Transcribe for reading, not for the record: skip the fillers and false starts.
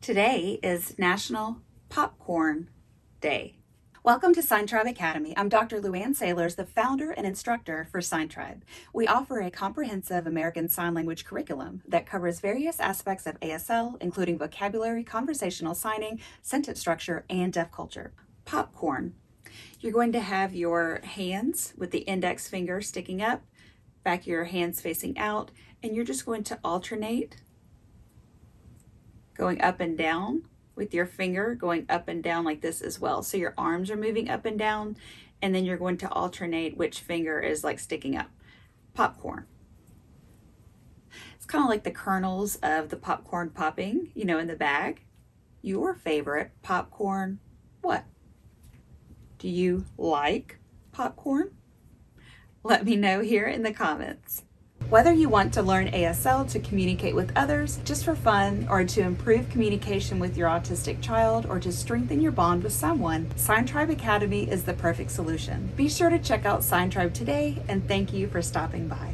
Today is National Popcorn Day. Welcome to Sign Tribe Academy. I'm Dr. Luann Sailors, the founder and instructor for Sign Tribe. We offer a comprehensive American Sign Language curriculum that covers various aspects of ASL, including vocabulary, conversational signing, sentence structure, and deaf culture. Popcorn. You're going to have your hands with the index finger sticking up, back of your hands facing out, and you're just going to alternate going up and down with your finger going up and down like this as well. So your arms are moving up and down, and then you're going to alternate which finger is like sticking up. Popcorn. It's kind of like the kernels of the popcorn popping, in the bag. Your favorite popcorn, what? Do you like popcorn? Let me know here in the comments. Whether you want to learn ASL to communicate with others just for fun, or to improve communication with your autistic child, or to strengthen your bond with someone, Sign Tribe Academy is the perfect solution. Be sure to check out Sign Tribe today, and thank you for stopping by.